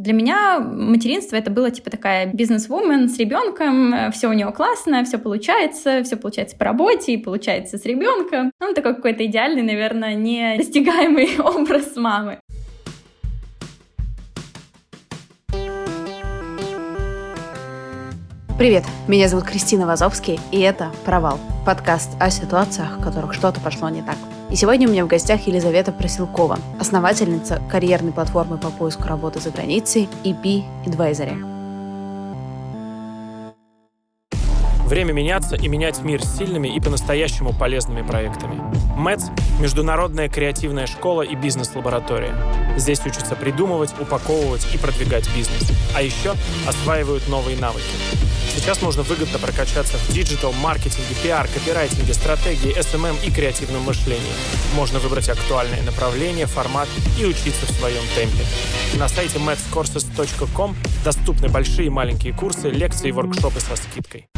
Для меня материнство — это было типа такая бизнес-вумен с ребенком, все у него классно, все получается по работе и получается с ребенком. Ну, такой какой-то идеальный, наверное, недостигаемый образ мамы. Привет, меня зовут Кристина Вазовский, и это «Провал» — подкаст о ситуациях, в которых что-то пошло не так. И сегодня у меня в гостях Елизавета Просилкова, основательница карьерной платформы по поиску работы за границей EP Advisory. Время меняться и менять мир с сильными и по-настоящему полезными проектами. МЭЦ – международная креативная школа и бизнес-лаборатория. Здесь учатся придумывать, упаковывать и продвигать бизнес. А еще осваивают новые навыки. Сейчас можно выгодно прокачаться в диджитал, маркетинге, пиар, копирайтинге, стратегии, SMM и креативном мышлении. Можно выбрать актуальное направление, формат и учиться в своем темпе. На сайте mathcourses.com доступны большие и маленькие курсы, лекции и воркшопы со скидкой.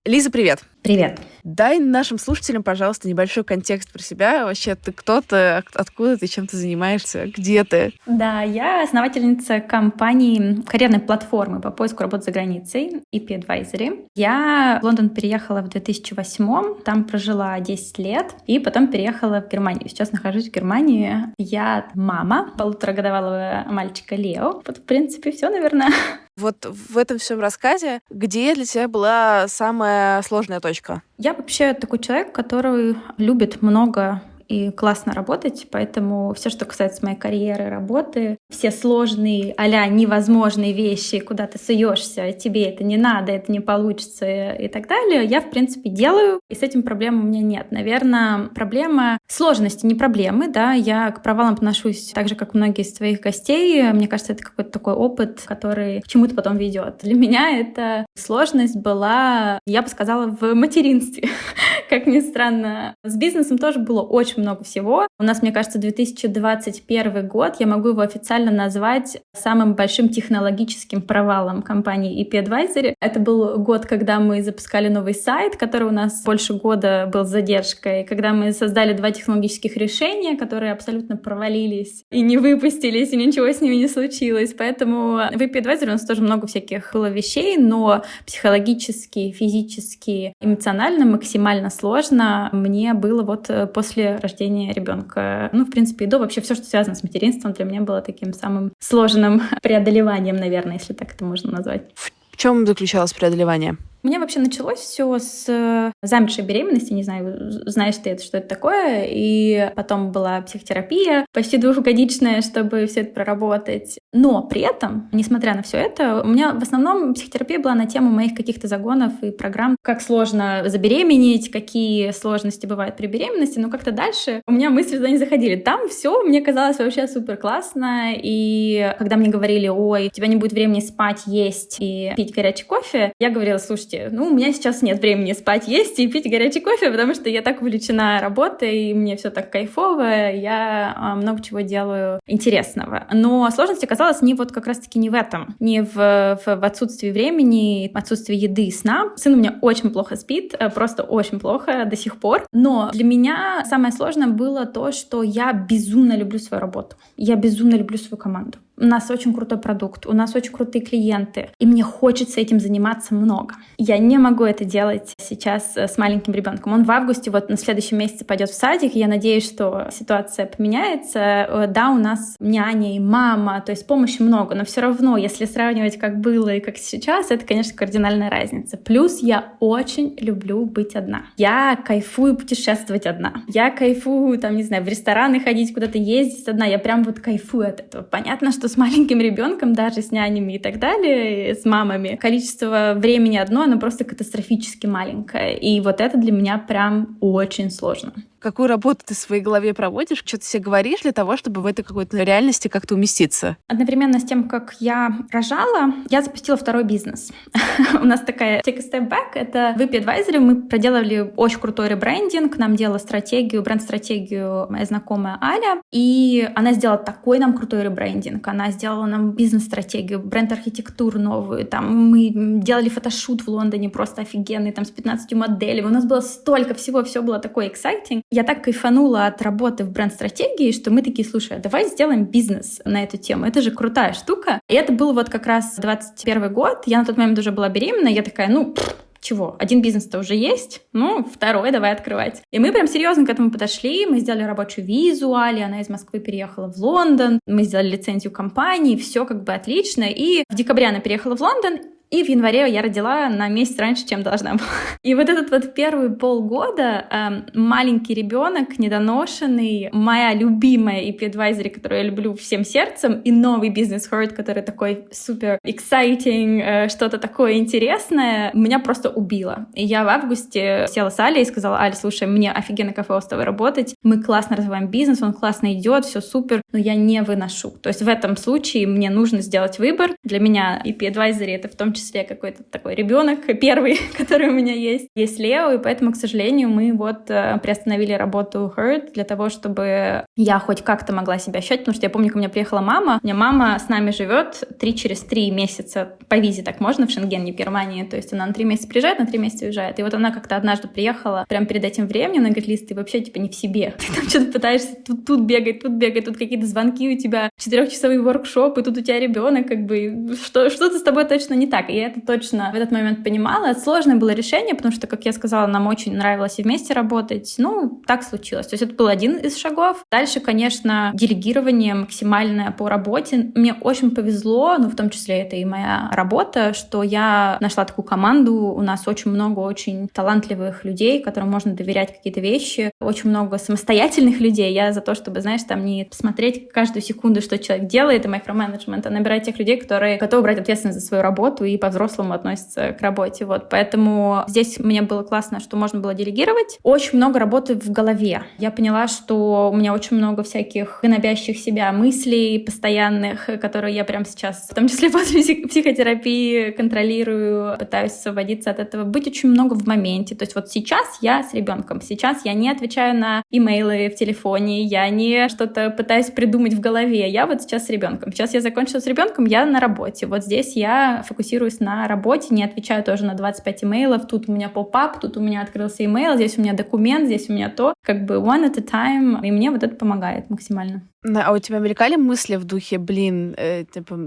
Лиза, привет! Привет! Дай нашим слушателям, пожалуйста, небольшой контекст про себя. Вообще, ты кто ты, откуда ты, чем ты занимаешься, где ты? Да, я основательница компании, карьерной платформы по поиску работы за границей EP Advisory. Я в Лондон переехала в 2008-м, там прожила 10 лет, и потом переехала в Германию. Сейчас нахожусь в Германии. Я мама 1,5-годовалого мальчика Лео. Вот, в принципе, все, наверное. Вот в этом всем рассказе, где для тебя была самая сложная точка? Я вообще такой человек, который любит много и классно работать, поэтому все, что касается моей карьеры, работы, все сложные а-ля невозможные вещи, куда ты суешься, тебе это не надо, это не получится и так далее, я, в принципе, делаю, и с этим проблем у меня нет. Наверное, проблема сложности, не проблемы, да, я к провалам отношусь так же, как многие из твоих гостей. Мне кажется, это какой-то такой опыт, который к чему-то потом ведет. Для меня эта сложность была, я бы сказала, в материнстве. Как ни странно, с бизнесом тоже было очень много всего. У нас, мне кажется, 2021 год, я могу его официально назвать самым большим технологическим провалом компании EP Advisory. Это был год, когда мы запускали новый сайт, который у нас больше года был с задержкой, когда мы создали 2 технологических решения, которые абсолютно провалились и не выпустились, и ничего с ними не случилось. Поэтому в EP Advisory у нас тоже много всяких было вещей, но психологически, физически, эмоционально максимально сложно мне было вот после рождения ребенка. Ну, в принципе, и до. Вообще все, что связано с материнством, для меня было таким самым сложным преодолеванием, наверное, если так это можно назвать. В чем заключалось преодолевание? У меня вообще началось все с замершей беременности, не знаю, знаешь ты это, что это такое, и потом была психотерапия почти 2-годичная, чтобы все это проработать. Но при этом, несмотря на все это, у меня в основном психотерапия была на тему моих каких-то загонов и программ, как сложно забеременеть, какие сложности бывают при беременности, но как-то дальше у меня мысли туда не заходили. Там все мне казалось вообще супер классно, и когда мне говорили: ой, у тебя не будет времени спать, есть и пить горячий кофе, я говорила: слушайте, у меня сейчас нет времени спать, есть и пить горячий кофе, потому что я так увлечена работой, и мне все так кайфово, я много чего делаю интересного. Но сложность оказалась как раз-таки не в этом, не в отсутствии времени, отсутствии еды и сна. Сын у меня очень плохо спит, просто очень плохо до сих пор. Но для меня самое сложное было то, что я безумно люблю свою работу, я безумно люблю свою команду. У нас очень крутой продукт, у нас очень крутые клиенты, и мне хочется этим заниматься много. Я не могу это делать сейчас с маленьким ребенком. Он в августе, на следующем месяце пойдет в садик, и я надеюсь, что ситуация поменяется. Да, у нас няня и мама, то есть помощи много, но все равно, если сравнивать, как было и как сейчас, это, конечно, кардинальная разница. Плюс я очень люблю быть одна. Я кайфую путешествовать одна. Я кайфую, в рестораны ходить, куда-то ездить одна. Я прям кайфую от этого. Понятно, что с маленьким ребенком, даже с нянями и так далее, с мамами, количество времени одно, оно просто катастрофически маленькое. И это для меня прям очень сложно. Какую работу ты в своей голове проводишь? Что ты себе говоришь для того, чтобы в этой какой-то реальности как-то уместиться? Одновременно с тем, как я рожала, я запустила второй бизнес. У нас такая take a step back. Это в EP Advisory мы проделали очень крутой ребрендинг. Нам делала бренд-стратегию моя знакомая Аля. И она сделала такой нам крутой ребрендинг. Она сделала нам бизнес-стратегию, бренд-архитектуру новую. Мы делали фотошут в Лондоне просто офигенный, с 15 моделями. У нас было столько всего, все было такое exciting. Я так кайфанула от работы в бренд-стратегии, что мы такие, слушай, давай сделаем бизнес на эту тему. Это же крутая штука. И это был вот как раз 21 год. Я на тот момент уже была беременна. Я такая, чего? Один бизнес-то уже есть, второй давай открывать. И мы прям серьезно к этому подошли, мы сделали рабочую визу Али, она из Москвы переехала в Лондон, мы сделали лицензию компании, все как бы отлично. И в декабре она переехала в Лондон, и в январе я родила на месяц раньше, чем должна была. И вот этот вот первые полгода маленький ребенок, недоношенный, моя любимая EP-адвайзери, которую я люблю всем сердцем, и новый бизнес Heard, который такой супер exciting, что-то такое интересное, меня просто убило. И я в августе села с Алей и сказала: Аля, слушай, мне офигенно кафе с тобой работать, мы классно развиваем бизнес, он классно идет, все супер, но я не выношу. То есть в этом случае мне нужно сделать выбор. Для меня EP-адвайзери — это в том числе какой-то такой ребенок первый, который у меня есть Лео, и поэтому, к сожалению, мы приостановили работу Heard для того, чтобы я хоть как-то могла себя ощущать, потому что я помню, ко мне приехала мама, у меня мама с нами живет через 3 месяца, по визе так можно в Шенгене, в Германии, то есть она на 3 месяца приезжает, на 3 месяца уезжает, и вот она как-то однажды приехала прямо перед этим временем, она говорит: Лиз, ты вообще не в себе, ты там что-то пытаешься тут бегать, тут какие-то звонки у тебя, 4-часовые воркшопы, тут у тебя ребенок, что-то с тобой точно не так. И я это точно в этот момент понимала. Это сложное было решение, потому что, как я сказала, нам очень нравилось и вместе работать. Так случилось. То есть это был один из шагов. Дальше, конечно, делегирование максимальное по работе. Мне очень повезло, в том числе это и моя работа, что я нашла такую команду. У нас очень много очень талантливых людей, которым можно доверять какие-то вещи. Очень много самостоятельных людей. Я за то, чтобы, не смотреть каждую секунду, что человек делает, и микроменеджмент, а набирать тех людей, которые готовы брать ответственность за свою работу и по-взрослому относятся к работе. Поэтому здесь мне было классно, что можно было делегировать. Очень много работы в голове. Я поняла, что у меня очень много всяких гнобящих себя мыслей постоянных, которые я прямо сейчас, в том числе после психотерапии, контролирую, пытаюсь освободиться от этого, быть очень много в моменте. То есть сейчас я с ребенком, сейчас я не отвечаю на имейлы в телефоне, я не что-то пытаюсь придумать в голове. Я сейчас с ребенком. Сейчас я закончила с ребенком, я на работе. Здесь я фокусируюсь на работе, не отвечаю тоже на 25 имейлов. Тут у меня поп-ап, тут у меня открылся имейл, здесь у меня документ, здесь у меня то. One at a time. И мне это помогает максимально. А у тебя мелькали мысли в духе: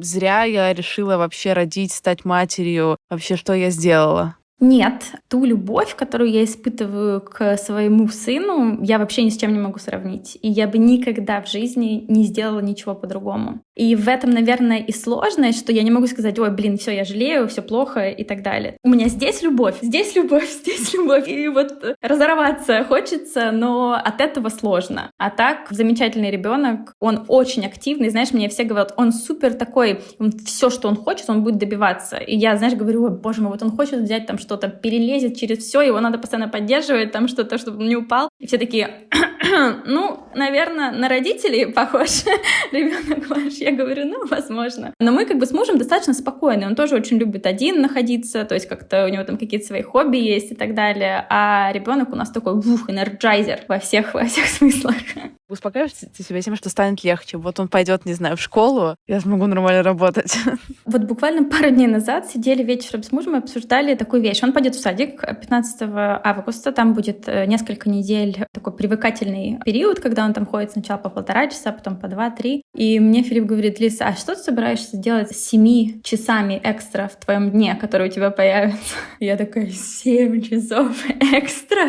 зря я решила вообще родить, стать матерью, вообще что я сделала? Нет, ту любовь, которую я испытываю к своему сыну, я вообще ни с чем не могу сравнить. И я бы никогда в жизни не сделала ничего по-другому. И в этом, наверное, и сложность, что я не могу сказать: ой, все, я жалею, все плохо и так далее. У меня здесь любовь, здесь любовь, здесь любовь. И разорваться хочется, но от этого сложно. А так, замечательный ребенок, он очень активный. Мне все говорят, он супер такой, все, что он хочет, он будет добиваться. И я, говорю: ой, боже мой, он хочет взять что-то, перелезет через все, его надо постоянно поддерживать, что-то, чтобы он не упал. И все такие: наверное, на родителей похож ребенок ваш. Я говорю: возможно. Но мы с мужем достаточно спокойны. Он тоже очень любит один находиться, то есть как-то у него там какие-то свои хобби есть и так далее. А ребенок у нас такой энерджайзер во всех смыслах. Успокаиваешь ты себя тем, что станет легче. Он пойдет, не знаю, в школу, я смогу нормально работать. Буквально пару дней назад сидели вечером с мужем и обсуждали такую вещь. Он пойдет в садик 15 августа, там будет несколько недель такой привыкательный период, когда он там ходит сначала по 1,5 часа, потом по 2-3. И мне Филипп говорит: Лиз, а что ты собираешься делать с 7 часами экстра в твоем дне, которые у тебя появятся? Я такая: 7 часов экстра?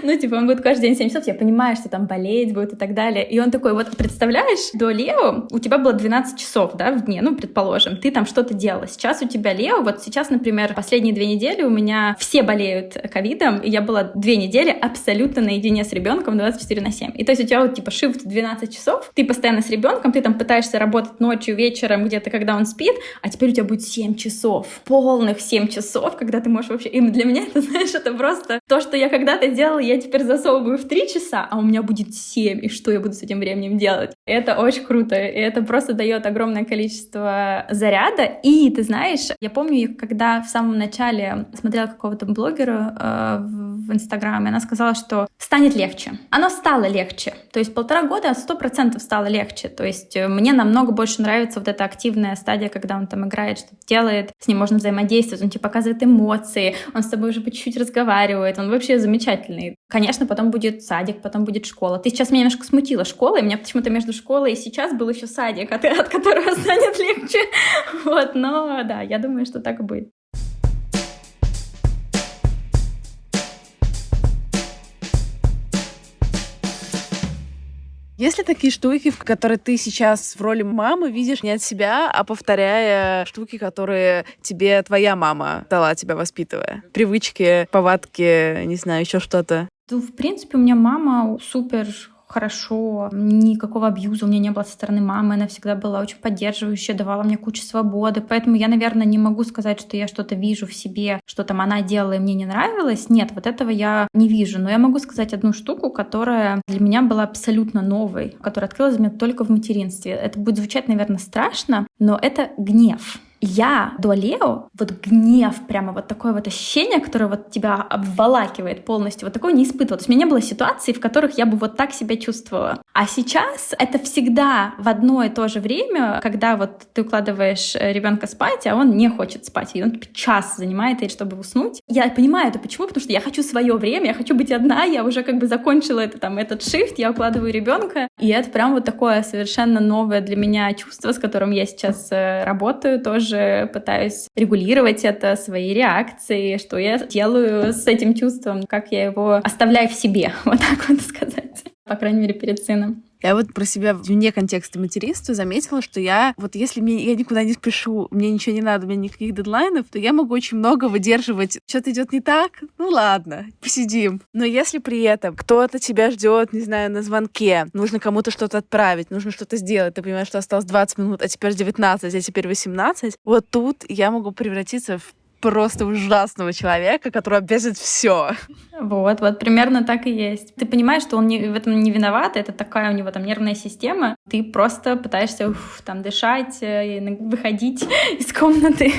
Он будет каждый день 7 часов, я понимаю, что там болеть будет и так далее. И он такой: представляешь, до Лео у тебя было 12 часов, да, в дне, предположим, ты там что-то делала. Сейчас у тебя Лео, сейчас, например, последние 2 недели у меня все болеют ковидом, и я была 2 недели абсолютно наедине с ребенком 24/7. И то есть у тебя shift 12 часов, ты постоянно с ребенком, ты там пытаешься работать ночью, вечером, где-то, когда он спит, а теперь у тебя будет 7 часов, полных 7 часов, когда ты можешь вообще... И для меня это, это просто то, что я когда-то делала, я теперь засовываю в 3 часа, а у меня будет 7 7, и что я буду с этим временем делать? Это очень круто, и это просто дает огромное количество заряда. И ты знаешь, я помню, когда в самом начале смотрела какого-то блогера в Инстаграме, она сказала, что станет легче. Оно стало легче. То есть 1,5 года 100% стало легче. То есть мне намного больше нравится вот эта активная стадия, когда он там играет, что-то делает, с ним можно взаимодействовать, он тебе показывает эмоции, он с тобой уже по чуть-чуть разговаривает, он вообще замечательный. Конечно, потом будет садик, потом будет школа. Ты сейчас меня немножко смутила школа, и у меня почему-то между школой и сейчас был еще садик, от которого станет легче. Вот, но да, я думаю, что так и будет. Есть ли такие штуки, в которые ты сейчас в роли мамы видишь не от себя, а повторяя штуки, которые тебе твоя мама дала, тебя воспитывая? Привычки, повадки, не знаю, еще что-то? Ну, в принципе, у меня мама супер хорошо, никакого абьюза у меня не было со стороны мамы, она всегда была очень поддерживающая, давала мне кучу свободы, поэтому я, наверное, не могу сказать, что я что-то вижу в себе, что там она делала и мне не нравилось. Нет, вот этого я не вижу, но я могу сказать одну штуку, которая для меня была абсолютно новой, которая открылась для меня только в материнстве. Это будет звучать, наверное, страшно, но это гнев. Я до Лео, вот гнев, прямо вот такое вот ощущение, которое вот тебя обволакивает полностью, вот такого не испытывала. То есть у меня не было ситуаций, в которых я бы вот так себя чувствовала. А сейчас это всегда в одно и то же время, когда вот ты укладываешь ребенка спать, а он не хочет спать, и он час занимает, чтобы уснуть. Я понимаю это почему, потому что я хочу свое время, я хочу быть одна, я уже как бы закончила этот шифт, я укладываю ребенка, и это прям вот такое совершенно новое для меня чувство, с которым я сейчас работаю, тоже пытаюсь регулировать это, свои реакции, что я делаю с этим чувством, как я его оставляю в себе, вот так вот сказать, по крайней мере, перед сыном. Я вот про себя вне контекста материнства заметила, что я если я никуда не спешу, мне ничего не надо, у меня никаких дедлайнов, то я могу очень много выдерживать. Что-то идет не так? Ну ладно, посидим. Но если при этом кто-то тебя ждет, не знаю, на звонке, нужно кому-то что-то отправить, нужно что-то сделать, ты понимаешь, что осталось 20 минут, а теперь 19, а теперь 18, вот тут я могу превратиться в просто ужасного человека, который обязывает все. Вот примерно так и есть. Ты понимаешь, что он в этом не виноват, это такая у него там нервная система. Ты просто пытаешься там дышать, выходить из комнаты,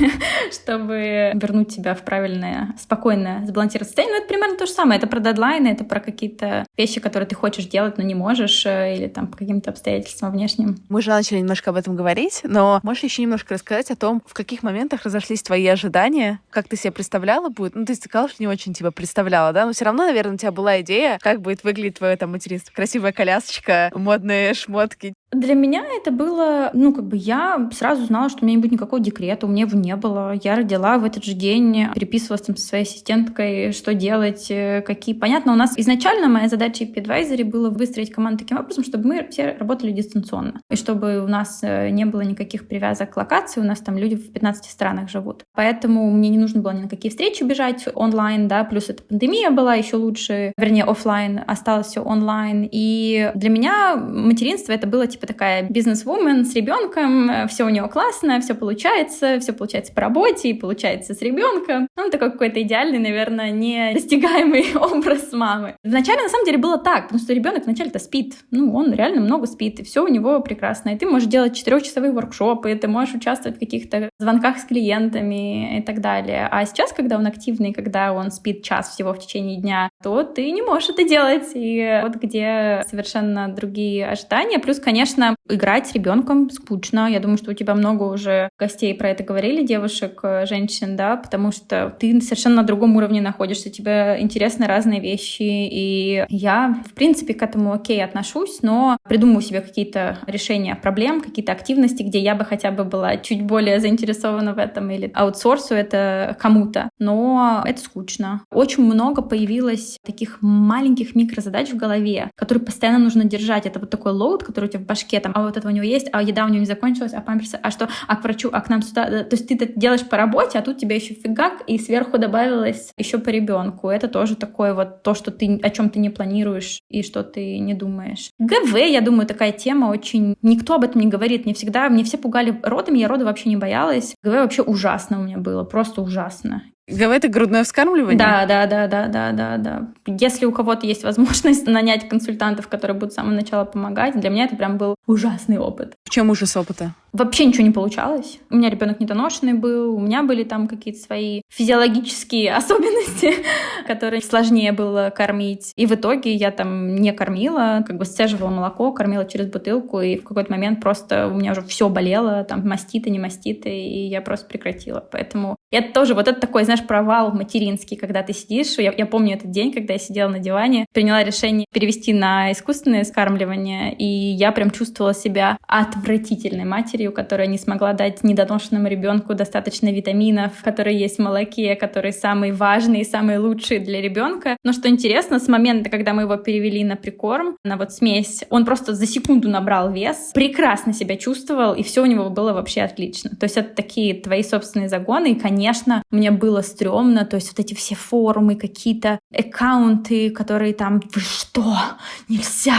чтобы вернуть себя в правильное, спокойное, сбалансированное состояние. Ну, это примерно то же самое. Это про дедлайны, это про какие-то вещи, которые ты хочешь делать, но не можешь, или там по каким-то обстоятельствам внешним. Мы же начали немножко об этом говорить, но можешь еще немножко рассказать о том, в каких моментах разошлись твои ожидания, как ты себе представляла будет? Ну, ты сказала, что не очень тебя представляла, да? Но все равно, наверное, у тебя была идея, как будет выглядеть твое там материнство. Красивая колясочка, модные шмотки. Для меня это было, я сразу знала, что у меня не будет никакого декрета, у меня его не было. Я родила в этот же день, переписывалась там со своей ассистенткой, что делать, какие. Понятно, у нас изначально моя задача в Advisory было выстроить команду таким образом, чтобы мы все работали дистанционно. И чтобы у нас не было никаких привязок к локации, у нас там люди в 15 странах живут. Поэтому мне не нужно было ни на какие встречи бежать онлайн, да, плюс эта пандемия была еще лучше, вернее, офлайн, осталось все онлайн. И для меня материнство это было такая бизнес-вумен с ребенком, все у нее классно, все получается по работе и получается с ребенком. Такой какой-то идеальный, наверное, недостигаемый образ мамы. Вначале, на самом деле, было так, потому что ребенок вначале-то спит. Он реально много спит, и все у него прекрасно. И ты можешь делать 4-часовые воркшопы, ты можешь участвовать в каких-то звонках с клиентами и так далее. А сейчас, когда он активный, когда он спит час всего в течение дня, то ты не можешь это делать. И вот где совершенно другие ожидания. Плюс, конечно, играть с ребенком скучно. Я думаю, что у тебя много уже гостей про это говорили, девушек, женщин, да, потому что ты совершенно на другом уровне находишься, тебе интересны разные вещи, и я, в принципе, к этому отношусь, но придумываю себе какие-то решения проблем, какие-то активности, где я бы хотя бы была чуть более заинтересована в этом, или аутсорсу это кому-то, но это скучно. Очень много появилось таких маленьких микрозадач в голове, которые постоянно нужно держать. Это вот такой лоуд, который у тебя в башке, там, а вот этого у него есть, а еда у него не закончилась, а памперсы, а что, а к врачу, а к нам сюда. То есть ты это делаешь по работе, а тут тебе еще фигак, и сверху добавилось еще по ребенку. Это тоже такое вот то, что ты, о чем ты не планируешь и что ты не думаешь. ГВ, я думаю, такая тема очень... Никто об этом не говорит. Мне все пугали родами, я роды вообще не боялась. ГВ вообще ужасно у меня было, просто ужасно. ГВ — это грудное вскармливание? Да. Если у кого-то есть возможность нанять консультантов, которые будут с самого начала помогать, для меня это прям был ужасный опыт. В чем ужас опыта? Вообще ничего не получалось. У меня ребенок недоношенный был, у меня были там какие-то свои физиологические особенности, которые сложнее было кормить. И в итоге я там не кормила, сцеживала молоко, кормила через бутылку, и в какой-то момент просто у меня уже все болело, там маститы, не маститы, и я просто прекратила. Поэтому это тоже это такой, провал материнский, когда ты сидишь. Я помню этот день, когда я сидела на диване, приняла решение перевести на искусственное скармливание, и я прям чувствовала себя отвратительной матерью, которая не смогла дать недоношенному ребенку достаточно витаминов, которые есть в молоке, которые самые важные, самые лучшие для ребенка. Но что интересно, с момента, когда мы его перевели на прикорм, на смесь, он просто за секунду набрал вес, прекрасно себя чувствовал, и все у него было вообще отлично. То есть это такие твои собственные загоны, и, конечно, мне было стрёмно, то есть эти все форумы, какие-то аккаунты, которые там: вы что? Нельзя!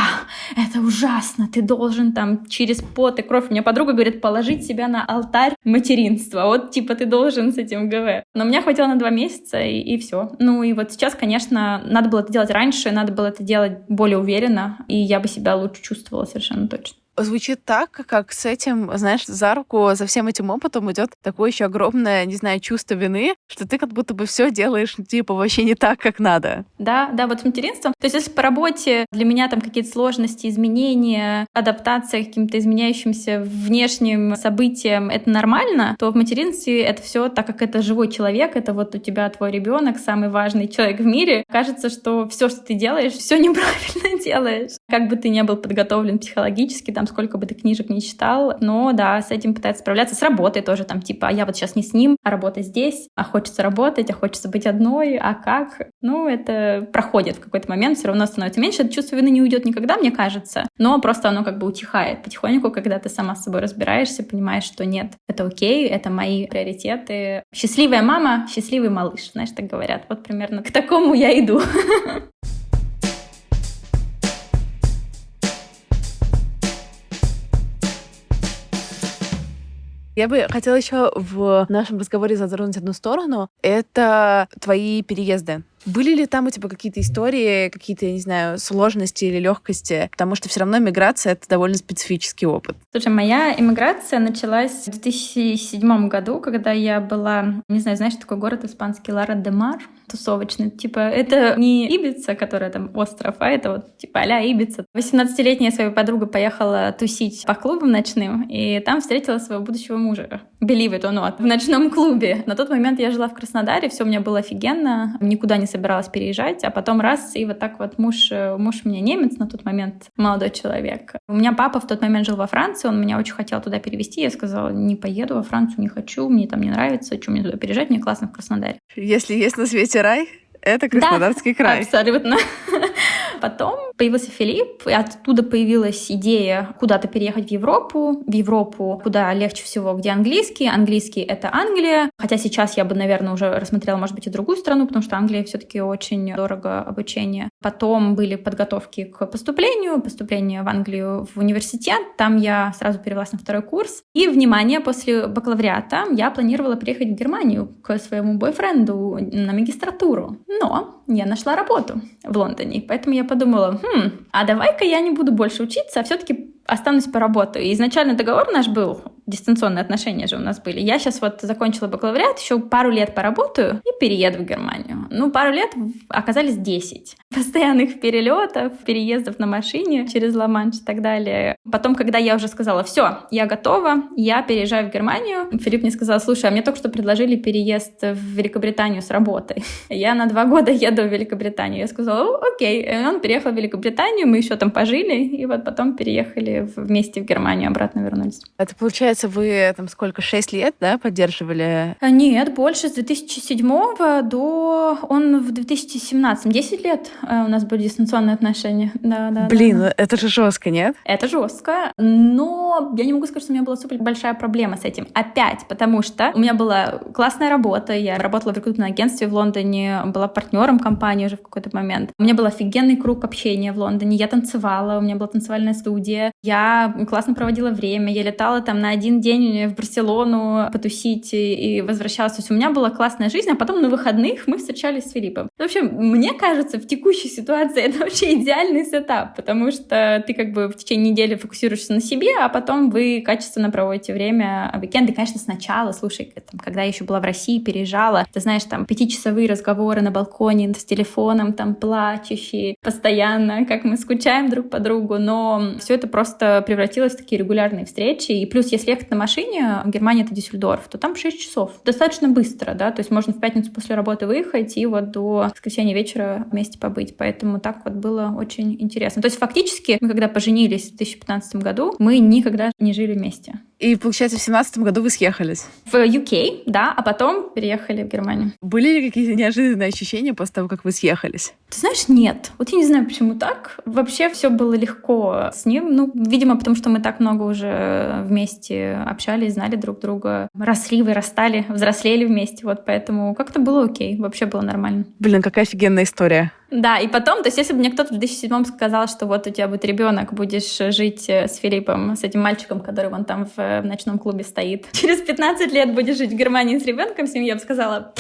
Это ужасно! Ты должен там через пот и кровь. У меня подруга говорит, положить себя на алтарь материнства. Ты должен с этим ГВ. Но меня хватило на 2 месяца, и все. И сейчас, конечно, надо было это делать раньше, надо было это делать более уверенно, и я бы себя лучше чувствовала совершенно точно. Звучит так, как с этим, за руку, за всем этим опытом идет такое еще огромное, чувство вины, что ты как будто бы все делаешь, вообще не так, как надо. Да, с материнством. То есть если по работе для меня там какие-то сложности, изменения, адаптация к каким-то изменяющимся внешним событиям — это нормально, то в материнстве это все, так как это живой человек, это у тебя твой ребенок, самый важный человек в мире, кажется, что все, что ты делаешь, все неправильно делаешь. Как бы ты не был подготовлен психологически, сколько бы ты книжек не читал, но да, с этим пытается справляться, с работой тоже, а я сейчас не с ним, а работа здесь, а хочется работать, а хочется быть одной, а как? Это проходит в какой-то момент, все равно становится меньше, это чувство вины не уйдет никогда, мне кажется, но просто оно утихает потихоньку, когда ты сама с собой разбираешься, понимаешь, что нет, это окей, это мои приоритеты. Счастливая мама, счастливый малыш, так говорят, примерно к такому я иду. Я бы хотела еще в нашем разговоре затронуть одну сторону. Это твои переезды. Были ли там у тебя какие-то истории, какие-то, сложности или легкости? Потому что все равно миграция — это довольно специфический опыт. Слушай, моя иммиграция началась в 2007 году, когда я была, знаешь, такой город испанский, Лара-де-Мар, тусовочный. Это не Ибица, которая там остров, а это а-ля Ибица. 18-летняя своя подруга поехала тусить по клубам ночным, и там встретила своего будущего мужа. Believe it or not, в ночном клубе. На тот момент я жила в Краснодаре, все у меня было офигенно, никуда не собиралась переезжать, а потом раз, и муж у меня немец на тот момент, молодой человек. У меня папа в тот момент жил во Франции, он меня очень хотел туда перевезти, я сказала, не поеду во Францию, не хочу, мне там не нравится, что мне туда переезжать, мне классно в Краснодаре. Если есть на свете рай, это Краснодарский край. Абсолютно. Потом появился Филипп, и оттуда появилась идея куда-то переехать в Европу, куда легче всего, где английский. Английский — это Англия, хотя сейчас я бы, наверное, уже рассмотрела, может быть, и другую страну, потому что Англия все-таки очень дорого обучение. Потом были подготовки к поступлению в Англию в университет, там я сразу перевелась на 2-й курс. И, внимание, после бакалавриата я планировала приехать в Германию к своему бойфренду на магистратуру. Но я нашла работу в Лондоне, поэтому я подумала, а давай-ка я не буду больше учиться, а все-таки останусь поработаю. И изначально договор наш был, дистанционные отношения же у нас были. Я сейчас закончила бакалавриат, еще пару лет поработаю и перееду в Германию. Пару лет оказались 10. Постоянных перелетов, переездов на машине через Ла-Манш и так далее. Потом, когда я уже сказала, все, я готова, я переезжаю в Германию, Филипп мне сказал, слушай, а мне только что предложили переезд в Великобританию с работой. Я на 2 года еду в Великобританию. Я сказала, окей. И он переехал в Великобританию, мы еще там пожили, и потом переехали вместе в Германию, обратно вернулись. Это получается, вы 6 лет, да, поддерживали? Нет, больше, с 2007 до... Он в 2017, 10 лет У нас были дистанционные отношения. Да. Блин, это же жестко, нет? Это жестко, но я не могу сказать, что у меня была супер большая проблема с этим. Опять, потому что у меня была классная работа, я работала в рекрутменном агентстве в Лондоне, была партнером компании уже в какой-то момент. У меня был офигенный круг общения в Лондоне, я танцевала, у меня была танцевальная студия, я классно проводила время, я летала там на один день в Барселону потусить и возвращалась. То есть у меня была классная жизнь, а потом на выходных мы встречались с Филиппом. В общем, мне кажется, в текущей ситуации это вообще идеальный сетап, потому что ты как бы в течение недели фокусируешься на себе, а потом вы качественно проводите время. Уикенды, конечно, сначала, слушай, там, когда я еще была в России, переезжала, ты знаешь, там 5-часовые разговоры на балконе с телефоном, там плачущие постоянно, как мы скучаем друг по другу, но все это просто превратилось в такие регулярные встречи. И плюс, если ехать на машине, в Германии это Дюссельдорф, то там 6 часов. Достаточно быстро, да, то есть можно в пятницу после работы выехать и вот до воскресенья вечера вместе побыть. Поэтому так вот было очень интересно. То есть фактически мы когда поженились в 2015 году, мы никогда не жили вместе. И, получается, в 2017 году вы съехались? В UK, да, а потом переехали в Германию. Были ли какие-то неожиданные ощущения после того, как вы съехались? Ты знаешь, нет. Вот я не знаю, почему так. Вообще все было легко с ним. Ну, видимо, потому что мы так много уже вместе общались, знали друг друга, росли, вырастали, взрослели вместе. Вот поэтому как-то было окей. Вообще было нормально. Блин, какая офигенная история. Да, и потом, то есть если бы мне кто-то в 2007 сказал, что вот у тебя будет ребенок, будешь жить с Филиппом, с этим мальчиком, который вон там в ночном клубе стоит, через 15 лет будешь жить в Германии с ребенком, с ним, я бы сказала,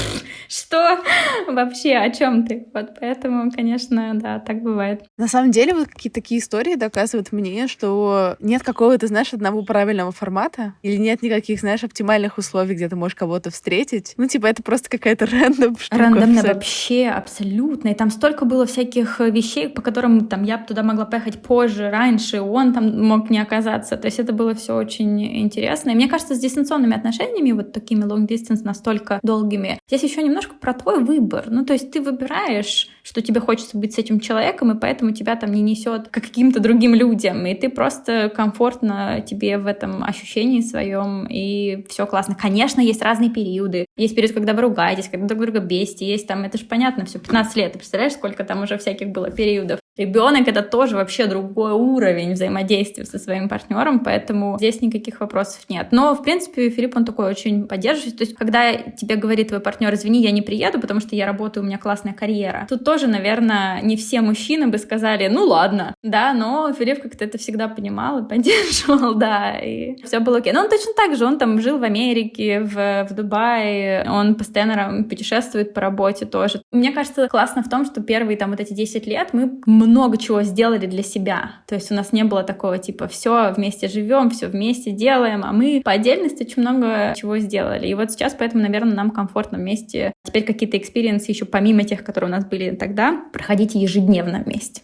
что вообще, о чем ты? Вот поэтому, конечно, да, так бывает. На самом деле, вот какие-то такие истории доказывают мне, что нет какого-то, знаешь, одного правильного формата, или нет никаких, знаешь, оптимальных условий, где ты можешь кого-то встретить. Ну, типа, это просто какая-то рандом штука. Рандомно вообще, абсолютно. И там столько было всяких вещей, по которым там я туда могла поехать позже, раньше, он там мог не оказаться. То есть это было все очень интересно. И мне кажется, с дистанционными отношениями, вот такими long distance, настолько долгими, здесь еще немножко про твой выбор. Ну, то есть ты выбираешь, что тебе хочется быть с этим человеком, и поэтому тебя там не несет к каким-то другим людям. И ты просто комфортно тебе в этом ощущении своем, и все классно. Конечно, есть разные периоды. Есть период, когда вы ругаетесь, когда друг друга бесите, есть там, это же понятно, все 15 лет. Ты представляешь, сколько там уже всяких было периодов. Ребенок — это тоже вообще другой уровень взаимодействия со своим партнером, поэтому здесь никаких вопросов нет. Но, в принципе, Филипп, он такой очень поддерживающий. То есть, когда тебе говорит твой партнер: извини, я не приеду, потому что я работаю, у меня классная карьера. Тут тоже, наверное, не все мужчины бы сказали: ну ладно, да, но Филипп как-то это всегда понимал и поддерживал, да, и все было окей. Но он точно так же, он там жил в Америке, в Дубае, он постоянно путешествует по работе тоже. Мне кажется, классно в том, что первые там вот эти 10 лет мы много чего сделали для себя. То есть у нас не было такого типа все вместе живем, все вместе делаем, а мы по отдельности очень много чего сделали. И вот сейчас поэтому, наверное, нам комфортно вместе. Теперь какие-то экспириенсы еще помимо тех, которые у нас были тогда, проходите ежедневно вместе.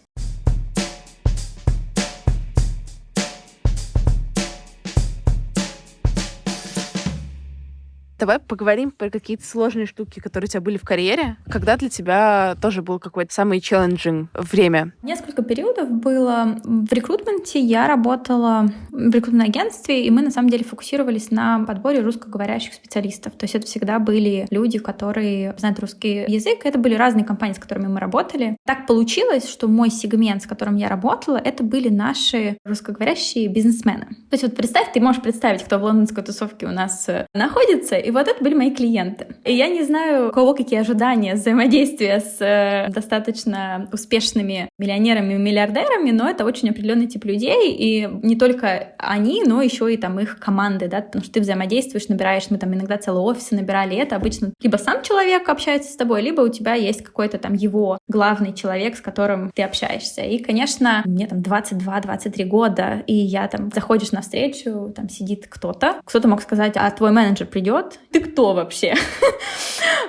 Давай поговорим про какие-то сложные штуки, которые у тебя были в карьере. Когда для тебя тоже был какой-то самый challenging время? Несколько периодов было. В рекрутменте я работала в рекрутменном агентстве, и мы на самом деле фокусировались на подборе русскоговорящих специалистов. То есть это всегда были люди, которые знают русский язык. Это были разные компании, с которыми мы работали. Так получилось, что мой сегмент, с которым я работала, это были наши русскоговорящие бизнесмены. То есть вот представь, ты можешь представить, кто в лондонской тусовке у нас находится, и вот это были мои клиенты. И я не знаю, у кого какие ожидания взаимодействия с достаточно успешными миллионерами и миллиардерами, но это очень определенный тип людей, и не только они, но еще и там их команды, да, потому что ты взаимодействуешь, набираешь, мы там иногда целые офисы набирали, это обычно либо сам человек общается с тобой, либо у тебя есть какой-то там его главный человек, с которым ты общаешься. И, конечно, мне там 22-23 года, и я там заходишь на встречу, там сидит кто-то мог сказать: а твой менеджер придет? Ты кто вообще?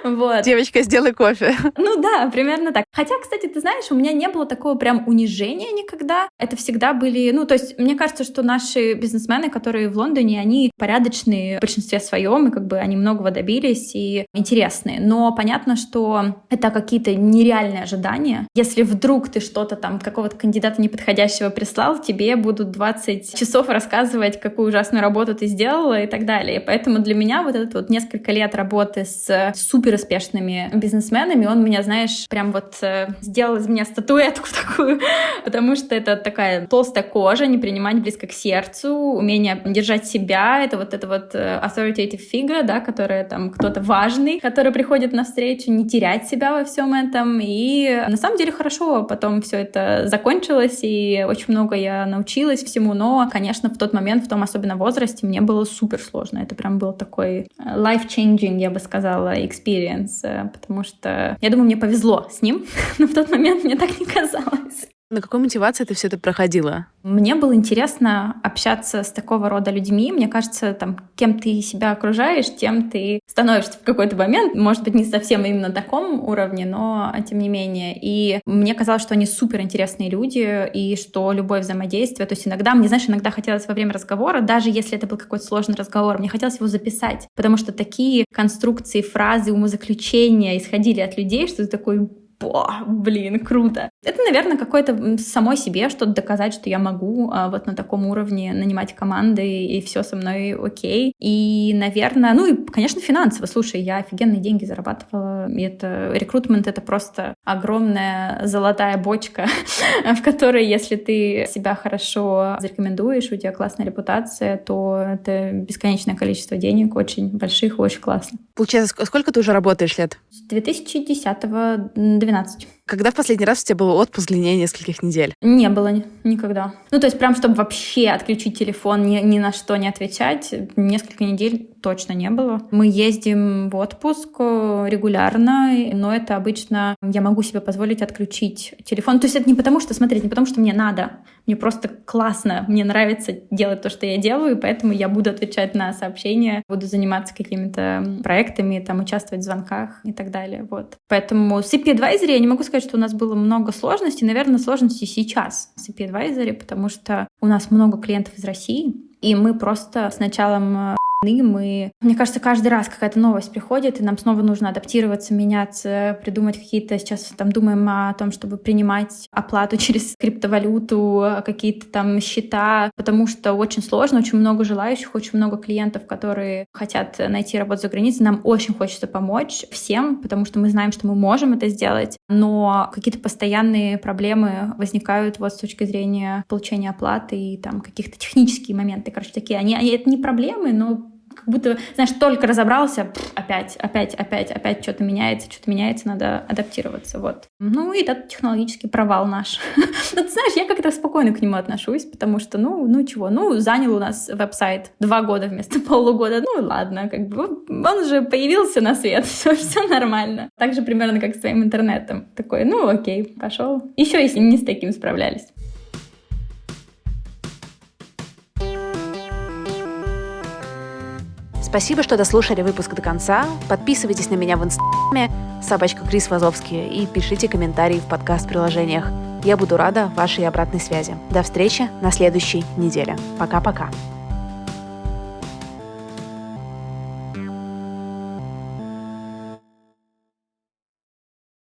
Вот. Девочка, сделай кофе. Ну да, примерно так. Хотя, кстати, ты знаешь, у меня не было такого прям унижения никогда. Это всегда были... то есть мне кажется, что наши бизнесмены, которые в Лондоне, они порядочные в большинстве своем, и они многого добились и интересные. Но понятно, что это какие-то нереальные ожидания. Если вдруг ты что-то какого-то кандидата неподходящего прислал, тебе будут 20 часов рассказывать, какую ужасную работу ты сделала и так далее. Поэтому для меня это несколько лет работы с супер успешными бизнесменами, он меня, знаешь, прям сделал из меня статуэтку такую, потому что это такая толстая кожа, не принимать близко к сердцу, умение держать себя, это authoritative figure, да, которая кто-то важный, который приходит навстречу, не терять себя во всем этом. И на самом деле хорошо потом все это закончилось, и очень много я научилась всему, но, конечно, в тот момент, в том особенно возрасте, мне было супер сложно. Это прям был такой life-changing, я бы сказала, experience, потому что, я думаю, мне повезло с ним, но в тот момент мне так не казалось. На какой мотивации ты все это проходила? Мне было интересно общаться с такого рода людьми. Мне кажется, кем ты себя окружаешь, тем ты становишься в какой-то момент. Может быть, не совсем именно на таком уровне, но тем не менее. И мне казалось, что они суперинтересные люди, и что любое взаимодействие... То есть иногда хотелось во время разговора, даже если это был какой-то сложный разговор, мне хотелось его записать, потому что такие конструкции, фразы, умозаключения исходили от людей, что ты такой... круто. Это, наверное, какое-то самой себе что-то доказать, что я могу на таком уровне нанимать команды, и все со мной окей. И, наверное, и, конечно, финансово. Слушай, я офигенные деньги зарабатывала. И рекрутмент — это просто огромная золотая бочка, в которой, если ты себя хорошо зарекомендуешь, у тебя классная репутация, то это бесконечное количество денег, очень больших, очень классно. Получается, сколько ты уже работаешь лет? С 2010-го 12. Когда в последний раз у тебя был отпуск длиннее нескольких недель? Не было никогда. То есть прям, чтобы вообще отключить телефон, ни на что не отвечать, несколько недель точно не было. Мы ездим в отпуск регулярно, но это обычно я могу себе позволить отключить телефон. То есть это не потому, что мне надо. Мне просто классно, мне нравится делать то, что я делаю, и поэтому я буду отвечать на сообщения, буду заниматься какими-то проектами, участвовать в звонках и так далее. Поэтому с CP Advisory я не могу сказать, что у нас было много сложностей. Наверное, сложности сейчас с CP Advisory, потому что у нас много клиентов из России, и мы просто с началом мне кажется, каждый раз какая-то новость приходит, и нам снова нужно адаптироваться, меняться, придумать какие-то... Сейчас думаем о том, чтобы принимать оплату через криптовалюту, какие-то счета, потому что очень сложно, очень много желающих, очень много клиентов, которые хотят найти работу за границей. Нам очень хочется помочь всем, потому что мы знаем, что мы можем это сделать, но какие-то постоянные проблемы возникают с точки зрения получения оплаты и каких-то технические моменты. Такие, они это не проблемы, но как будто, только разобрался, опять что-то меняется, надо адаптироваться, и это технологический провал наш. Ты знаешь, я как-то спокойно к нему отношусь, потому что, занял у нас веб-сайт 2 года вместо полугода, ладно, он же появился на свет, все нормально. Так же примерно, как с твоим интернетом. Такой, окей, пошел. Еще если не с таким справлялись. Спасибо, что дослушали выпуск до конца. Подписывайтесь на меня в Инстаграме @Крис Вазовский и пишите комментарии в подкаст-приложениях. Я буду рада вашей обратной связи. До встречи на следующей неделе. Пока-пока.